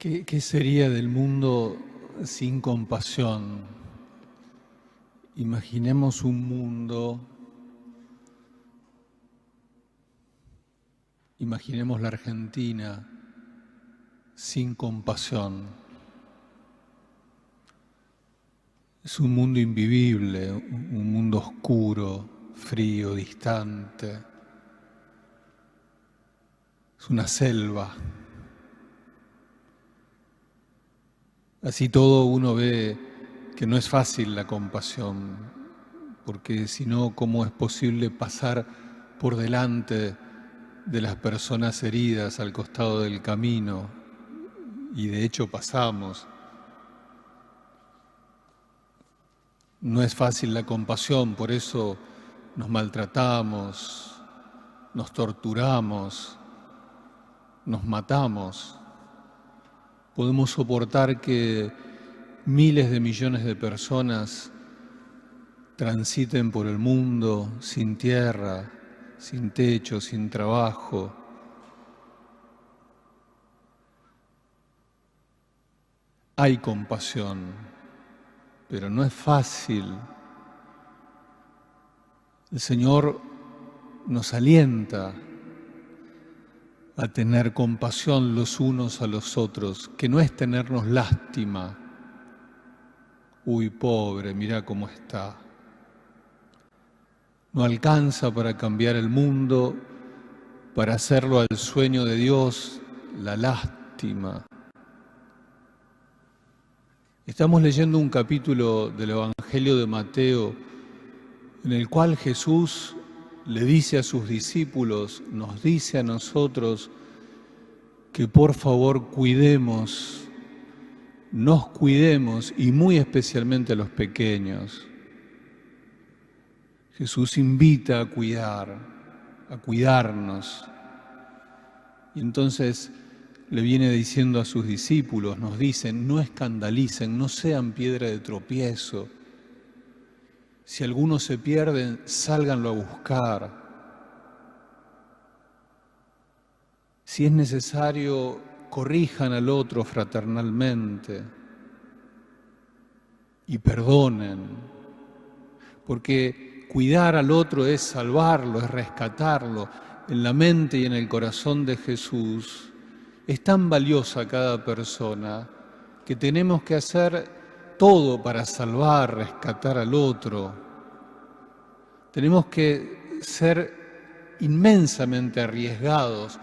¿Qué sería del mundo sin compasión? Imaginemos un mundo, imaginemos la Argentina sin compasión. Es un mundo invivible, un mundo oscuro, frío, distante. Es una selva. Así todo uno ve que no es fácil la compasión, porque si no, ¿cómo es posible pasar por delante de las personas heridas al costado del camino? Y de hecho pasamos. No es fácil la compasión, por eso nos maltratamos, nos torturamos, nos matamos. Podemos soportar que miles de millones de personas transiten por el mundo sin tierra, sin techo, sin trabajo. Hay compasión, pero no es fácil. El Señor nos alienta a tener compasión los unos a los otros, que no es tenernos lástima. Uy, pobre, mira cómo está. No alcanza para cambiar el mundo, para hacerlo al sueño de Dios, la lástima. Estamos leyendo un capítulo del Evangelio de Mateo en el cual Jesús le dice a sus discípulos, nos dice a nosotros que por favor cuidemos, nos cuidemos y muy especialmente a los pequeños. Jesús invita a cuidar, a cuidarnos. Y entonces le viene diciendo a sus discípulos, nos dicen, no escandalicen, no sean piedra de tropiezo. Si algunos se pierden, sálganlo a buscar. Si es necesario, corrijan al otro fraternalmente y perdonen, porque cuidar al otro es salvarlo, es rescatarlo. En la mente y en el corazón de Jesús es tan valiosa cada persona que tenemos que hacer todo para salvar, rescatar al otro. Tenemos que ser inmensamente arriesgados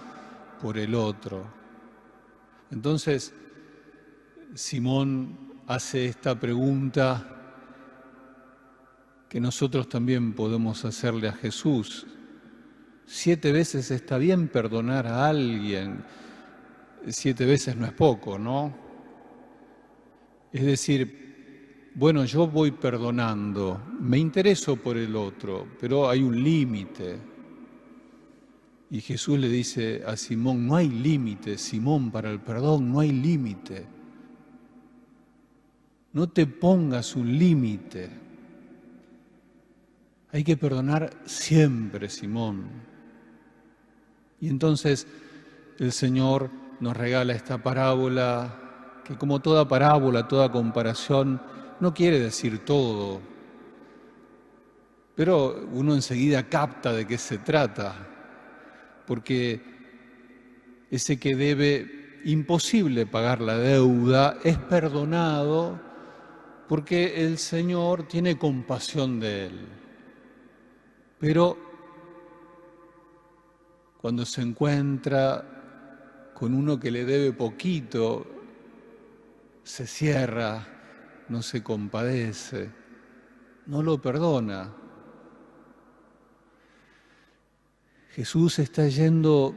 por el otro. Entonces, Simón hace esta pregunta que nosotros también podemos hacerle a Jesús. 7 veces está bien perdonar a alguien, 7 veces no es poco, ¿no? Es decir, bueno, yo voy perdonando, me intereso por el otro, pero hay un límite. Y Jesús le dice a Simón, no hay límite, Simón, para el perdón, no hay límite. No te pongas un límite. Hay que perdonar siempre, Simón. Y entonces el Señor nos regala esta parábola, que como toda parábola, toda comparación, no quiere decir todo, pero uno enseguida capta de qué se trata, porque ese que debe imposible pagar la deuda es perdonado porque el Señor tiene compasión de él. Pero cuando se encuentra con uno que le debe poquito, se cierra, no se compadece, no lo perdona. Jesús está yendo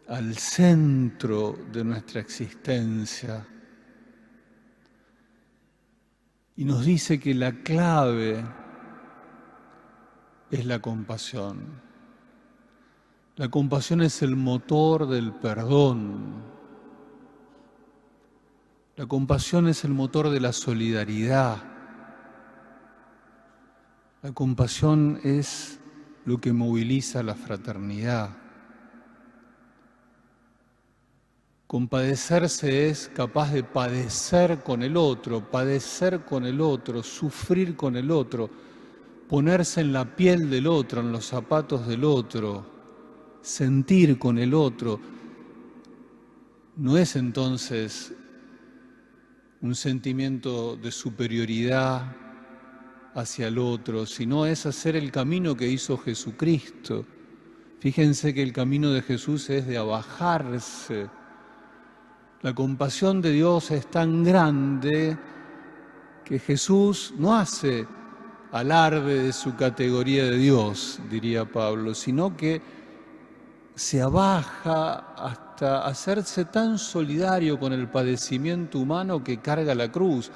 al centro de nuestra existencia y nos dice que la clave es la compasión. La compasión es el motor del perdón. La compasión es el motor de la solidaridad. La compasión es lo que moviliza la fraternidad. Compadecerse es capaz de padecer con el otro, sufrir con el otro, ponerse en la piel del otro, en los zapatos del otro, sentir con el otro. No es entonces un sentimiento de superioridad hacia el otro, sino es hacer el camino que hizo Jesucristo. Fíjense que el camino de Jesús es de abajarse. La compasión de Dios es tan grande que Jesús no hace alarde de su categoría de Dios, diría Pablo, sino que se abaja hasta hacerse tan solidario con el padecimiento humano que carga la cruz.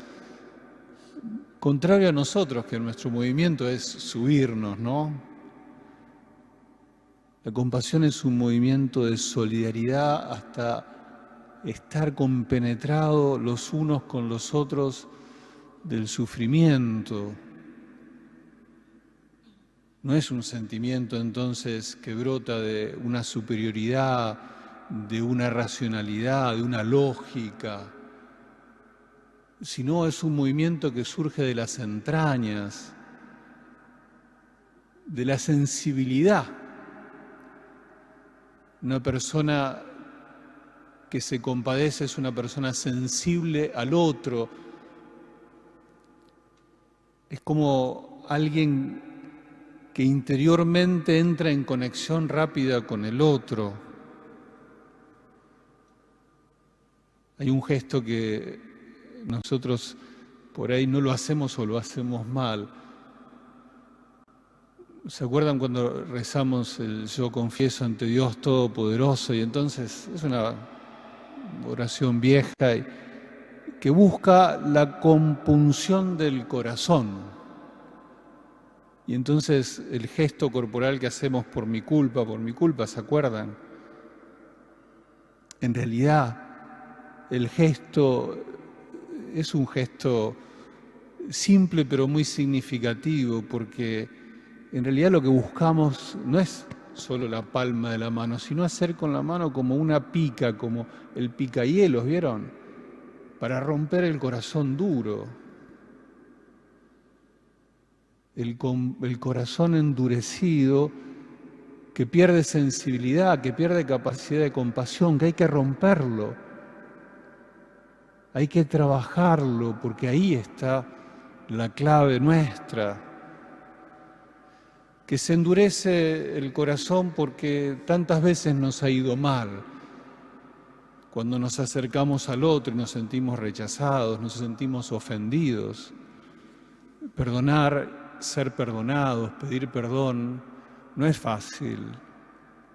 Contrario a nosotros, que nuestro movimiento es subirnos, ¿no? La compasión es un movimiento de solidaridad hasta estar compenetrados los unos con los otros del sufrimiento. No es un sentimiento entonces que brota de una superioridad, de una racionalidad, de una lógica, sino es un movimiento que surge de las entrañas, de la sensibilidad. Una persona que se compadece es una persona sensible al otro. Es como alguien que interiormente entra en conexión rápida con el otro. Hay un gesto que nosotros por ahí no lo hacemos o lo hacemos mal. ¿Se acuerdan cuando rezamos el Yo confieso ante Dios Todopoderoso? Y entonces es una oración vieja que busca la compunción del corazón. Y entonces el gesto corporal que hacemos por mi culpa, ¿se acuerdan? En realidad el gesto es un gesto simple pero muy significativo, porque en realidad lo que buscamos no es solo la palma de la mano, sino hacer con la mano como una pica, como el picahielos, ¿vieron? Para romper el corazón duro. El corazón endurecido, que pierde sensibilidad, que pierde capacidad de compasión, que hay que romperlo, hay que trabajarlo, porque ahí está la clave nuestra. Que se endurece el corazón porque tantas veces nos ha ido mal. Cuando nos acercamos al otro y nos sentimos rechazados, nos sentimos ofendidos. Perdonar, ser perdonados, pedir perdón, no es fácil.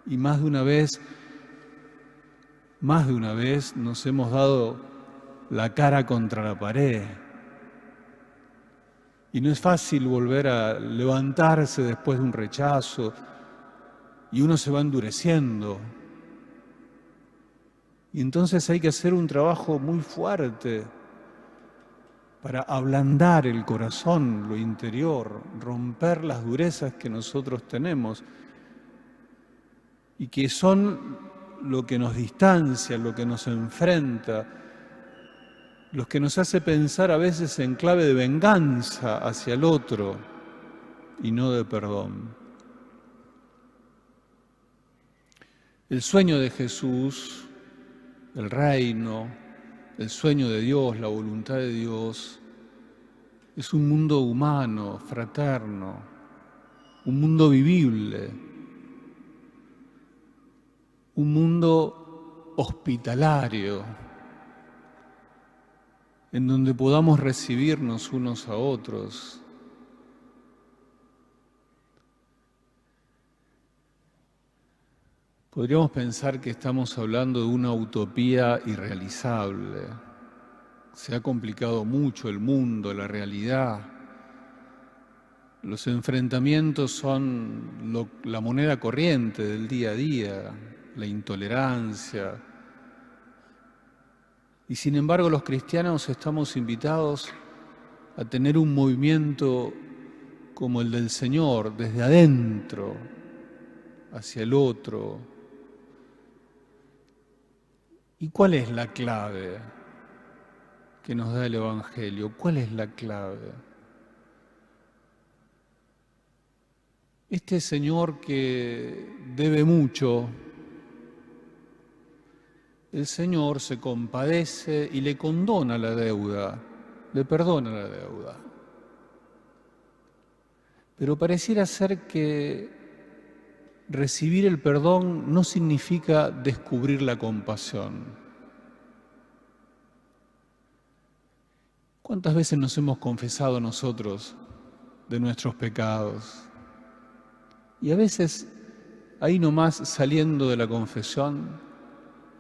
Y más de una vez nos hemos dado la cara contra la pared. Y no es fácil volver a levantarse después de un rechazo, y uno se va endureciendo. Y entonces hay que hacer un trabajo muy fuerte para ablandar el corazón, lo interior, romper las durezas que nosotros tenemos y que son lo que nos distancia, lo que nos enfrenta, lo que nos hace pensar a veces en clave de venganza hacia el otro y no de perdón. El sueño de Jesús, el reino, el sueño de Dios, la voluntad de Dios, es un mundo humano, fraterno, un mundo vivible, un mundo hospitalario, en donde podamos recibirnos unos a otros. Podríamos pensar que estamos hablando de una utopía irrealizable. Se ha complicado mucho el mundo, la realidad. Los enfrentamientos son la moneda corriente del día a día, la intolerancia. Y sin embargo, los cristianos estamos invitados a tener un movimiento como el del Señor, desde adentro hacia el otro. ¿Y cuál es la clave que nos da el Evangelio? ¿Cuál es la clave? Este señor que debe mucho, el Señor se compadece y le condona la deuda, le perdona la deuda. Pero pareciera ser que recibir el perdón no significa descubrir la compasión. ¿Cuántas veces nos hemos confesado nosotros de nuestros pecados? Y a veces, ahí nomás saliendo de la confesión,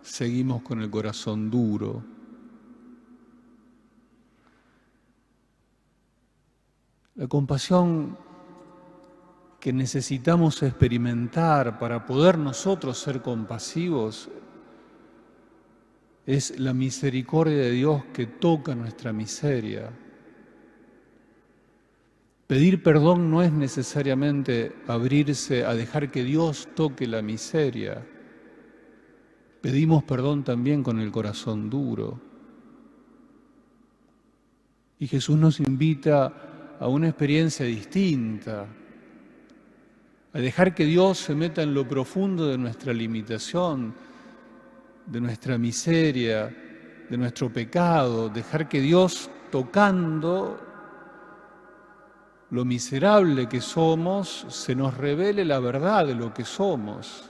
seguimos con el corazón duro. La compasión que necesitamos experimentar para poder nosotros ser compasivos es la misericordia de Dios que toca nuestra miseria. Pedir perdón no es necesariamente abrirse a dejar que Dios toque la miseria. Pedimos perdón también con el corazón duro. Y Jesús nos invita a una experiencia distinta, a dejar que Dios se meta en lo profundo de nuestra limitación, de nuestra miseria, de nuestro pecado, dejar que Dios, tocando lo miserable que somos, se nos revele la verdad de lo que somos.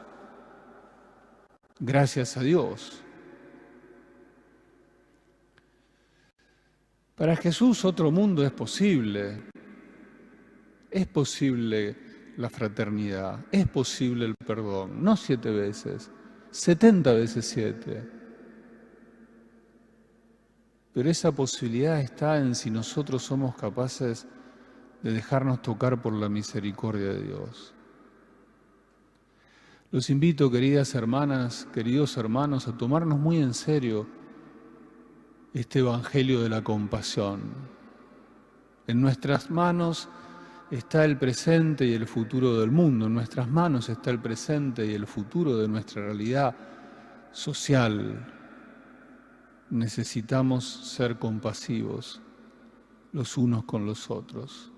Gracias a Dios. Para Jesús otro mundo es posible. Es posible la fraternidad, es posible el perdón, no 7 veces, 70 veces 7. Pero esa posibilidad está en si nosotros somos capaces de dejarnos tocar por la misericordia de Dios. Los invito, queridas hermanas, queridos hermanos, a tomarnos muy en serio este Evangelio de la compasión. En nuestras manos está el presente y el futuro del mundo, en nuestras manos está el presente y el futuro de nuestra realidad social. Necesitamos ser compasivos los unos con los otros.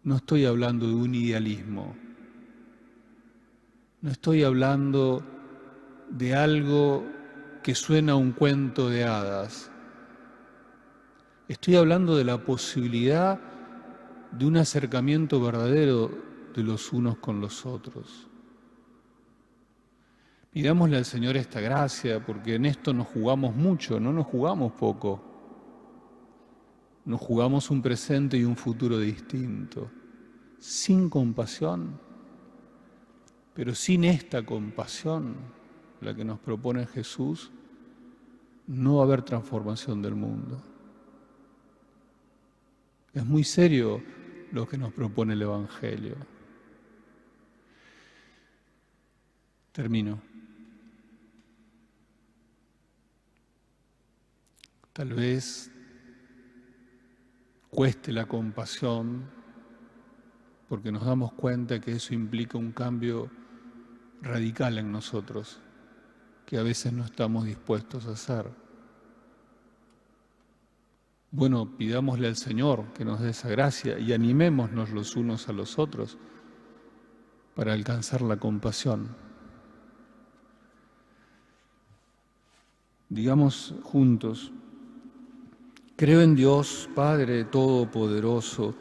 No estoy hablando de un idealismo, no estoy hablando de algo que suena a un cuento de hadas. Estoy hablando de la posibilidad de un acercamiento verdadero de los unos con los otros. Pidámosle al Señor esta gracia, porque en esto nos jugamos mucho, no nos jugamos poco. Nos jugamos un presente y un futuro distinto, sin compasión, pero sin esta compasión, la que nos propone Jesús, no va a haber transformación del mundo. Es muy serio lo que nos propone el Evangelio. Termino. Tal vez cueste la compasión porque nos damos cuenta que eso implica un cambio radical en nosotros, que a veces no estamos dispuestos a hacer. Bueno, pidámosle al Señor que nos dé esa gracia y animémonos los unos a los otros para alcanzar la compasión. Digamos juntos: creo en Dios, Padre Todopoderoso,